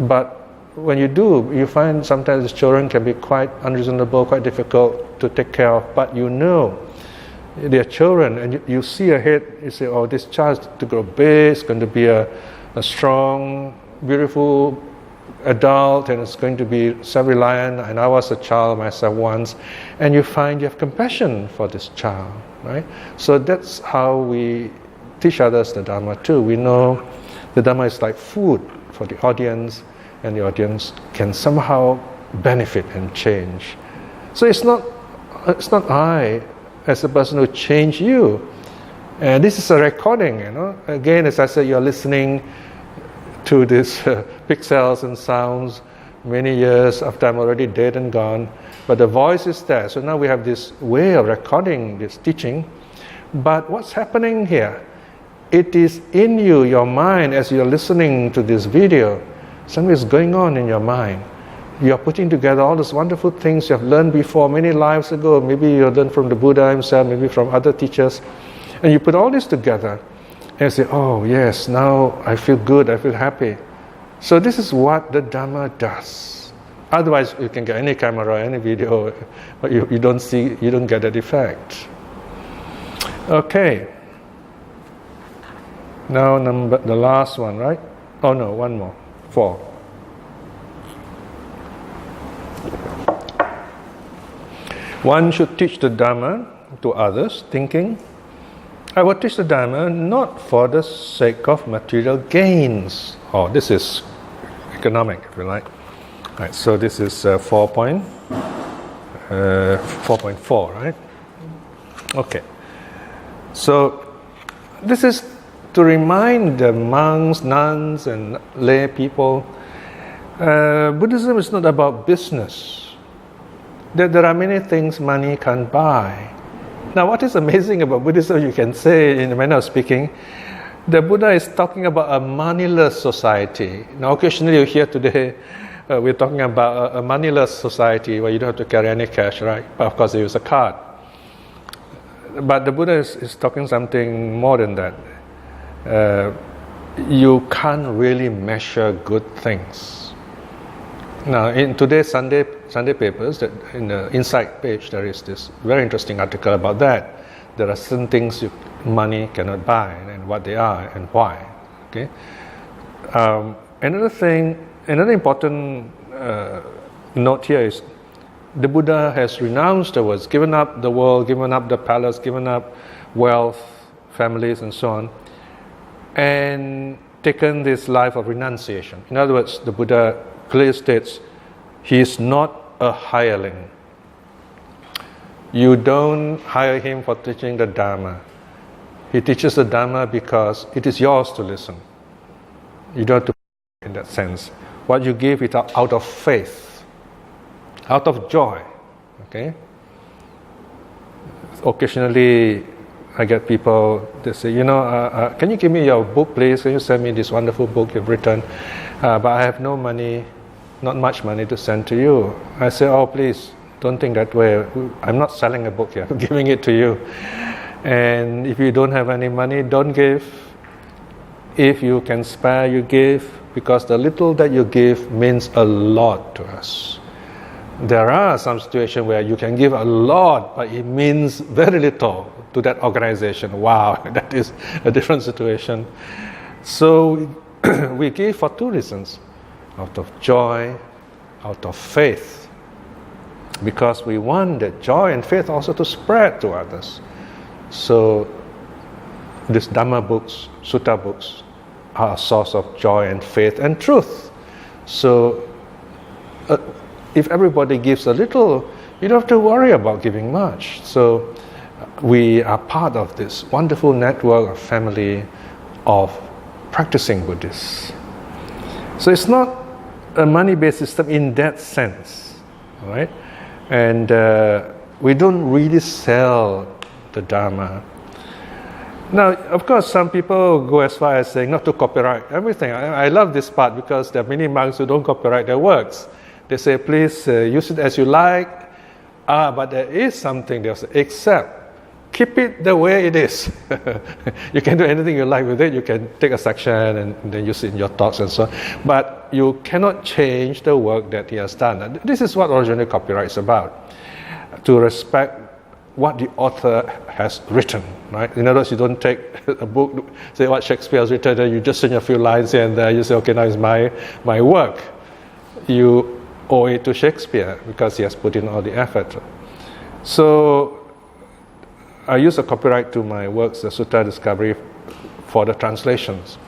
Speaker 1: but when you do, you find sometimes children can be quite unreasonable, quite difficult to take care of, but they're children, and you see ahead, you say, oh, this child is to grow big, it's going to be a strong, beautiful adult, and it's going to be self-reliant, and I was a child myself once, and you find you have compassion for this child, right? So that's how we teach others the Dharma too. We know the Dharma is like food for the audience, and the audience can somehow benefit and change. So it's not I as the person who changed you. And this is a recording, Again, as I said, you're listening to these pixels and sounds many years after I'm already dead and gone, but the voice is there. So now we have this way of recording this teaching. But what's happening here? It is in you, your mind, as you're listening to this video. Something is going on in your mind. You're putting together all these wonderful things you have learned before, many lives ago. Maybe you learned from the Buddha himself, maybe from other teachers. And you put all this together and say, oh yes, now I feel good, I feel happy. So this is what the Dharma does. Otherwise, you can get any camera, any video, but you don't get that effect. Okay. Now the last one, right? Oh no, one more. 4. One should teach the Dharma to others, thinking, I will teach the Dharma not for the sake of material gains. Oh, this is economic, if you like. Right, so this is 4.4, right? Okay. So this is to remind the monks, nuns, and lay people, Buddhism is not about business. There are many things money can't buy. Now, what is amazing about Buddhism, you can say in the manner of speaking, the Buddha is talking about a moneyless society. Now, occasionally you hear today, we're talking about a moneyless society where you don't have to carry any cash, right? But of course, they use a card. But the Buddha is talking something more than that. You can't really measure good things. Now, in today's Sunday papers, in the inside page, there is this very interesting article about that. There are certain things money cannot buy, and what they are and why. Okay. Another important note here is the Buddha has renounced the world, given up the world, given up the palace, given up wealth, families, and so on, and taken this life of renunciation. In other words, the Buddha clearly states he is not a hireling. You don't hire him for teaching the Dharma. He teaches the Dharma because it is yours to listen. You don't have to in that sense. What you give is out of faith, out of joy. Okay? Occasionally, I get people, they say, can you give me your book, please? Can you send me this wonderful book you've written? But I have no money, not much money to send to you. I say, oh, please, don't think that way. I'm not selling a book here, I'm giving it to you. And if you don't have any money, don't give. If you can spare, you give, because the little that you give means a lot to us. There are some situations where you can give a lot, but it means very little to that organization. Wow, that is a different situation. So we give for two reasons: out of joy, out of faith, because we want that joy and faith also to spread to others. So these Dhamma books, Sutta books, are a source of joy and faith and truth. So if everybody gives a little, you don't have to worry about giving much. So we are part of this wonderful network of family of practicing Buddhists. So it's not a money-based system in that sense, right? And we don't really sell the Dharma. Now, of course, some people go as far as saying not to copyright everything. I love this part because there are many monks who don't copyright their works. They say, please use it as you like. But there is something they'll say, except keep it the way it is. You can do anything you like with it. You can take a section and then use it in your talks and so on. But you cannot change the work that he has done. This is what original copyright is about. To respect what the author has written, right? In other words, you don't take a book, say what Shakespeare has written, and you just sing a few lines here and there. You say, okay, now it's my work. You owe it to Shakespeare because he has put in all the effort. So I use a copyright to my works, the Sutta Discovery, for the translations,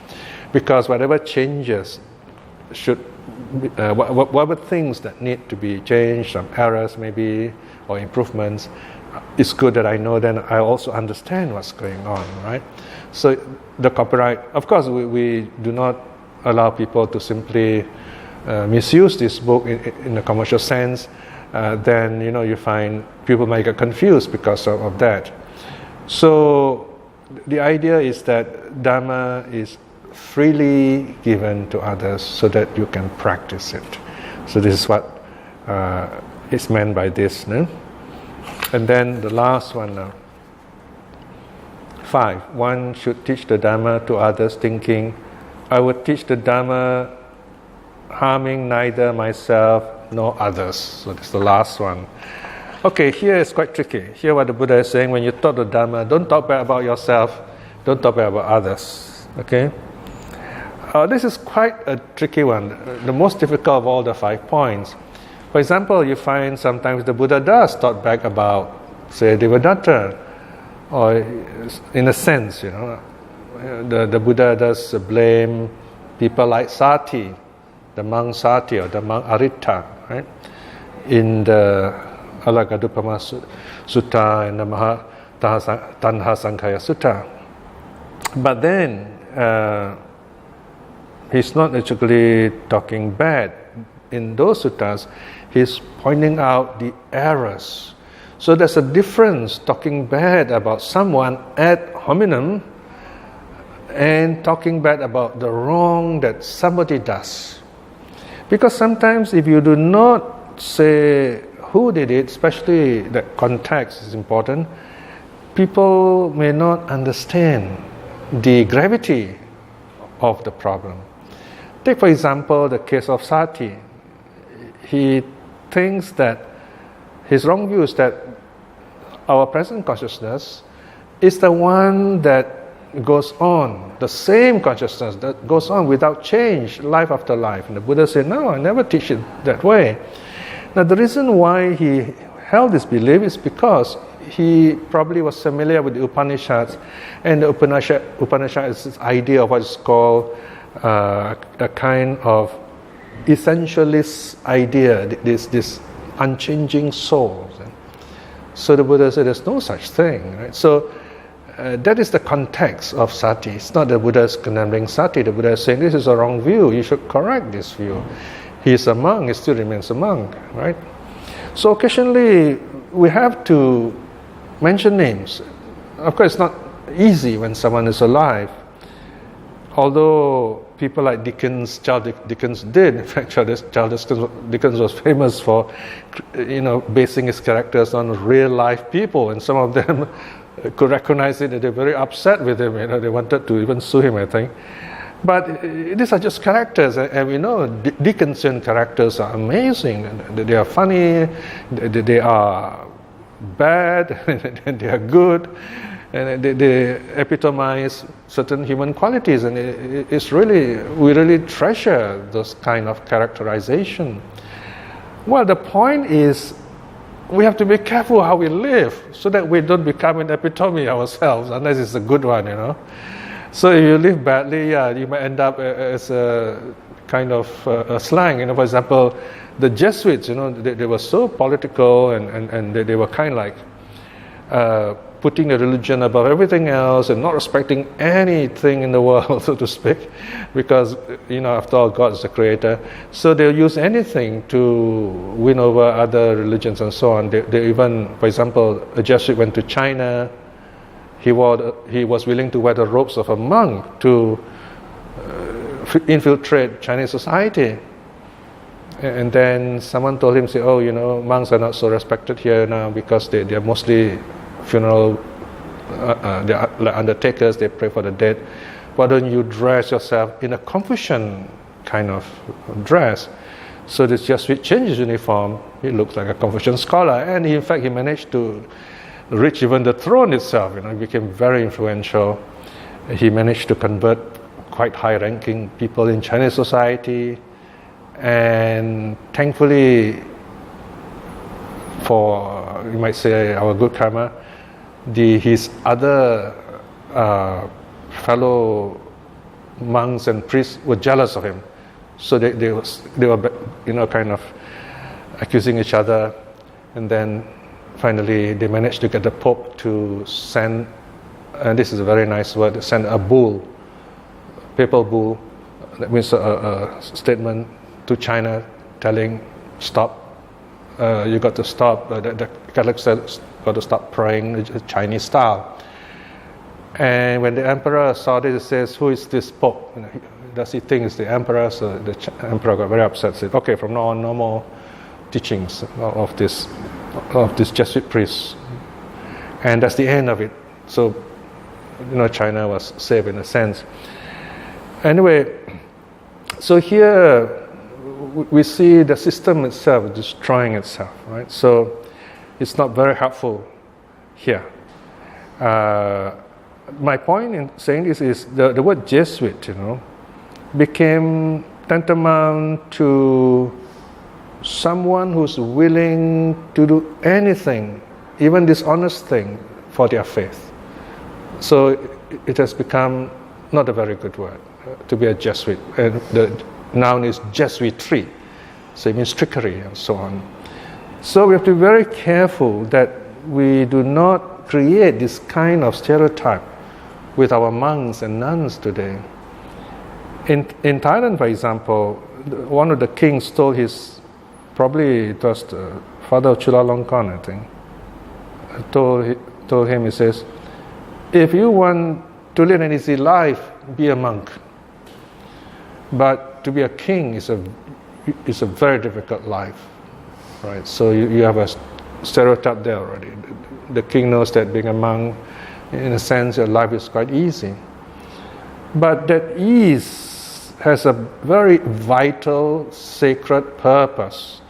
Speaker 1: because whatever changes should, whatever things that need to be changed, some errors maybe, or improvements, it's good that I know, then I also understand what's going on, right? So the copyright, of course, we do not allow people to simply misuse this book in a commercial sense. Then you find people might get confused because of that. So the idea is that Dharma is freely given to others so that you can practice it. So this is what is meant by this. No? And then the last one now. 5. One should teach the Dharma to others thinking, I would teach the Dharma harming neither myself nor others. So that's the last one. Okay, here it's quite tricky. Here what the Buddha is saying, when you talk the Dharma, don't talk bad about yourself, don't talk bad about others. Okay? This is quite a tricky one, the most difficult of all the 5 points. For example, you find sometimes the Buddha does talk back about, say, Devadatta, or in a sense, the Buddha does blame people like Sati the monk Sati or the monk Arita, right? In the Alagadupama Sutta and the Tanha Sankhaya Sutta. But then he's not actually talking bad. In those suttas, he's pointing out the errors. So there's a difference talking bad about someone ad hominem and talking bad about the wrong that somebody does. Because sometimes if you do not say who did it, especially the context is important, people may not understand the gravity of the problem. Take for example the case of Sati. He thinks that his wrong view is that our present consciousness is the one that goes on, the same consciousness that goes on without change, life after life. And the Buddha said, no, I never teach it that way. Now the reason why he held this belief is because he probably was familiar with the Upanishads, and the Upanishad is this idea of what is called a kind of essentialist idea, this unchanging soul. So the Buddha said there's no such thing, right? So that is the context of Sati. It's not the Buddha's condemning Sati. The Buddha is saying this is a wrong view. You should correct this view. He is a monk. He still remains a monk, right? So occasionally we have to mention names. Of course, it's not easy when someone is alive. Although people like Charles Dickens did. In fact, Charles Dickens was famous for, basing his characters on real life people, and some of them could recognize it, and they're very upset with him. They wanted to even sue him, I think. But these are just characters, and we know Dickensian characters are amazing. They are funny, they are bad, and they are good. And they epitomize certain human qualities, and we really treasure those kind of characterization. Well, the point is, we have to be careful how we live, so that we don't become an epitome ourselves, unless it's a good one, So if you live badly, you might end up as a kind of a slang. For example, the Jesuits, they were so political, and they were kind of like putting the religion above everything else and not respecting anything in the world, so to speak, because, after all, God is the creator. So they'll use anything to win over other religions and so on. They even, for example, a Jesuit went to China. He was willing to wear the robes of a monk to infiltrate Chinese society. And then someone told him, monks are not so respected here now because they're mostly funeral, they're like undertakers, they pray for the dead. Why don't you dress yourself in a Confucian kind of dress? So this Jesuit changed his uniform. He looks like a Confucian scholar, and in fact he managed to reach even the throne itself. He became very influential. He managed to convert quite high-ranking people in Chinese society, and thankfully, for, you might say, our good karma, his other fellow monks and priests were jealous of him, so they were kind of accusing each other, and then finally they managed to get the Pope to send, and this is a very nice word, send a bull, papal bull, that means a statement to China telling, stop, you got to stop, the Catholics said, got to stop praying the Chinese style. And when the emperor saw this, he says, who is this Pope? Does he think it's the emperor? So the emperor got very upset, said, okay, from now on, no more teachings of this Jesuit priest. And that's the end of it. So, China was saved in a sense. Anyway, so here we see the system itself destroying itself, right? So it's not very helpful here. My point in saying this is the word Jesuit, became tantamount to someone who's willing to do anything, even dishonest thing, for their faith. So it has become not a very good word to be a Jesuit. And noun is just retreat, so it means trickery and so on. So we have to be very careful that we do not create this kind of stereotype with our monks and nuns today. In Thailand, for example, one of the kings told his, probably it was the father of Chulalongkorn, I think, told him, he says, if you want to live an easy life, be a monk. But to be a king is a very difficult life, right? So you have a stereotype there already. The king knows that being a monk, in a sense, your life is quite easy. But that ease has a very vital, sacred purpose.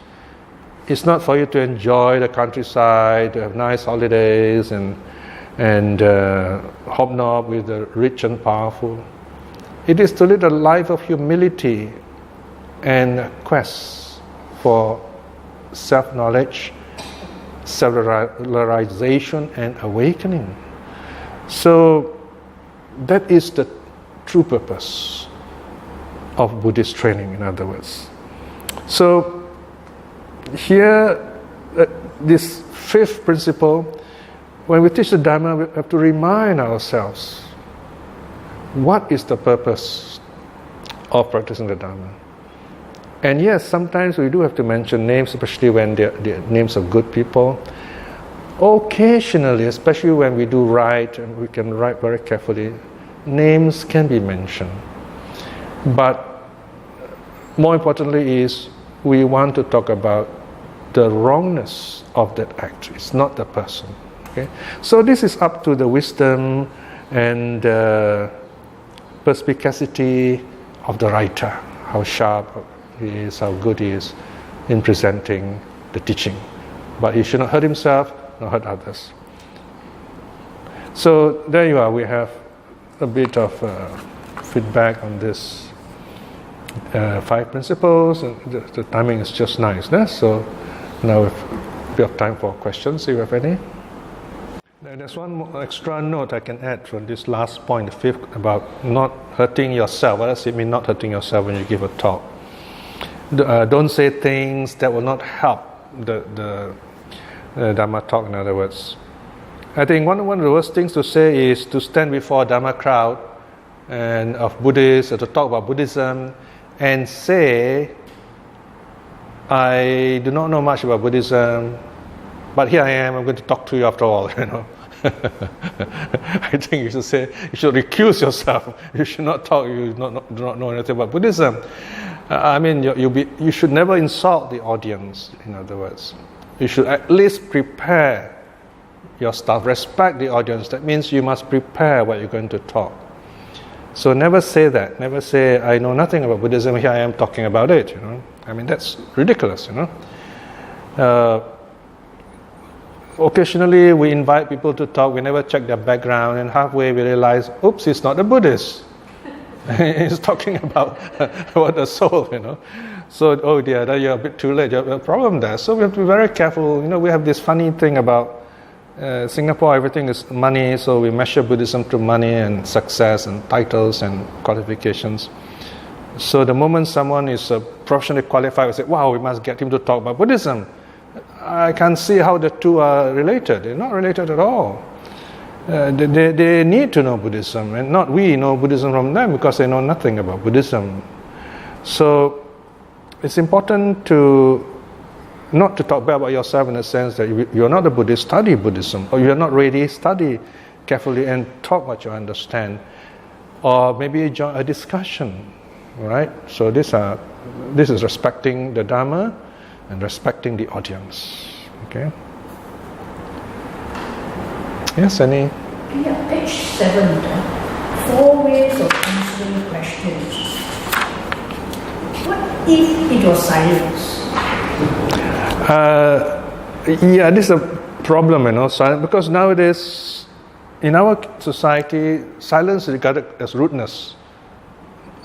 Speaker 1: It's not for you to enjoy the countryside, to have nice holidays and hobnob with the rich and powerful. It is to live a life of humility and quest for self-knowledge, self-realization and awakening. So that is the true purpose of Buddhist training, in other words. So here, this fifth principle, when we teach the Dharma, we have to remind ourselves, what is the purpose of practicing the Dharma? And yes, sometimes we do have to mention names, especially when they're names of good people. Occasionally, especially when we do write, and we can write very carefully, names can be mentioned. But more importantly is, we want to talk about the wrongness of that act. It's not the person. Okay? So this is up to the wisdom and perspicacity of the writer, how sharp he is, how good he is in presenting the teaching. But he should not hurt himself, nor hurt others. So there you are, we have a bit of feedback on this 5 principles, and the timing is just nice. So now we have a bit of time for questions, if you have any. There's one more extra note I can add from this last point, the 5th, about not hurting yourself. What does it mean, not hurting yourself, when you give a talk? Don't say things that will not help the Dharma talk, in other words. I think one of the worst things to say is to stand before a Dharma crowd and of Buddhists, or to talk about Buddhism, and say, I do not know much about Buddhism, but here I am, I'm going to talk to you after all, I think you should say, you should recuse yourself. You should not talk, you do not know anything about Buddhism. You should never insult the audience, in other words. You should at least prepare your stuff, respect the audience. That means you must prepare what you're going to talk. So never say that. Never say, I know nothing about Buddhism, here I am talking about it, that's ridiculous, Occasionally we invite people to talk, we never check their background, and halfway we realize, oops, he's not a Buddhist. He's talking about the soul, So, oh dear, you're a bit too late, you have a problem there. So we have to be very careful. We have this funny thing about Singapore, everything is money, so we measure Buddhism through money and success and titles and qualifications. So the moment someone is professionally qualified, we say, wow, we must get him to talk about Buddhism. I can't see how the two are related. They're not related at all. They need to know Buddhism, and not we know Buddhism from them, because they know nothing about Buddhism. So it's important not to talk bad about yourself, in the sense that you're not a Buddhist, study Buddhism, or you're not ready, study carefully and talk what you understand, or maybe join a discussion, right? So this is respecting the Dharma and respecting the audience. Okay. Yes, any?
Speaker 2: Yeah, page 7, 4 ways of answering questions. What if it was silence?
Speaker 1: This is a problem, because nowadays, in our society, silence is regarded as rudeness.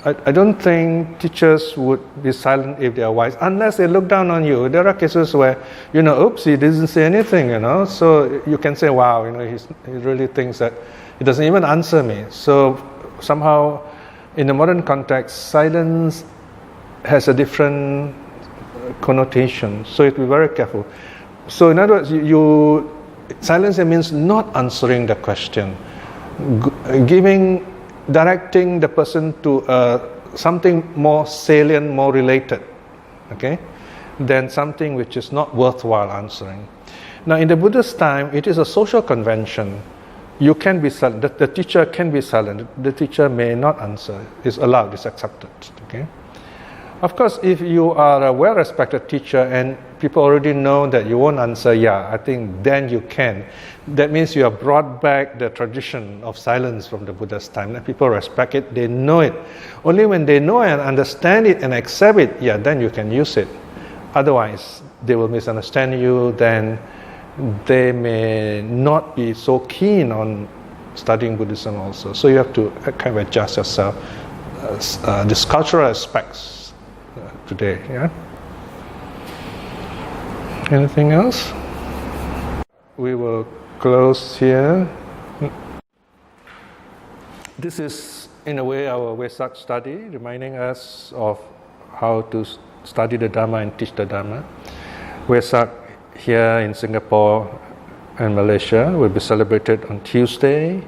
Speaker 1: I don't think teachers would be silent if they are wise, unless they look down on you. There are cases where, oops, he doesn't say anything, so you can say, wow, he really thinks that he doesn't even answer me. So somehow, in the modern context, silence has a different connotation. So you have to be very careful. So in other words, silence means not answering the question, directing the person to something more salient, more related, okay, than something which is not worthwhile answering. Now, in the Buddha's time, it is a social convention. You can be silent. The teacher can be silent. The teacher may not answer. It's allowed. It's accepted. Okay. Of course, if you are a well-respected teacher and people already know that you won't answer, I think then you can. That means you have brought back the tradition of silence from the Buddha's time. That people respect it. They know it. Only when they know and understand it and accept it, then you can use it. Otherwise, they will misunderstand you. Then they may not be so keen on studying Buddhism also. So you have to kind of adjust yourself. These cultural aspects today. Anything else? We will close here. This is, in a way, our Vesak study, reminding us of how to study the Dharma and teach the Dharma. Vesak here in Singapore and Malaysia will be celebrated on Tuesday,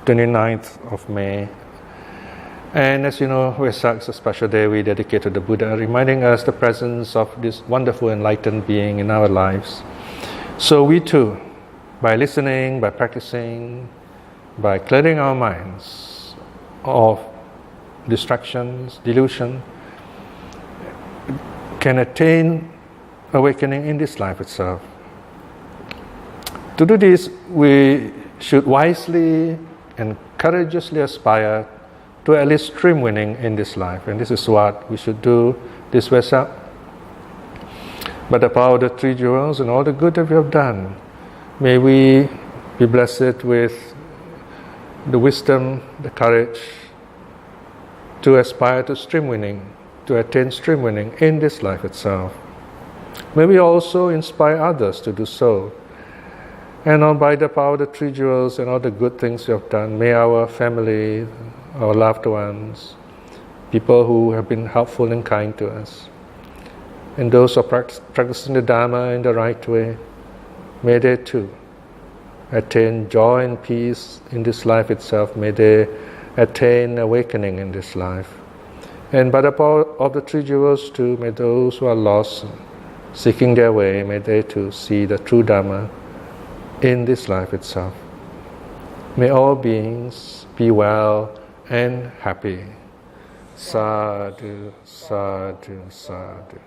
Speaker 1: 29th of May. And as you know, Vesak is a special day we dedicate to the Buddha, reminding us the presence of this wonderful enlightened being in our lives. So we too, by listening, by practicing, by clearing our minds of distractions, delusion, can attain awakening in this life itself. To do this, we should wisely and courageously aspire to at least stream winning in this life, and this is what we should do this Vesak. By the power of the three jewels and all the good that we have done, may we be blessed with the wisdom, the courage to aspire to stream winning, to attain stream winning in this life itself. May we also inspire others to do so. And by the power of the three jewels and all the good things we have done, may our family, our loved ones, people who have been helpful and kind to us, and those who are practicing the Dharma in the right way, may they too attain joy and peace in this life itself. May they attain awakening in this life. And by the power of the three jewels too, may those who are lost, seeking their way, may they too see the true Dharma in this life itself. May all beings be well and happy. Sadhu, sadhu, sadhu.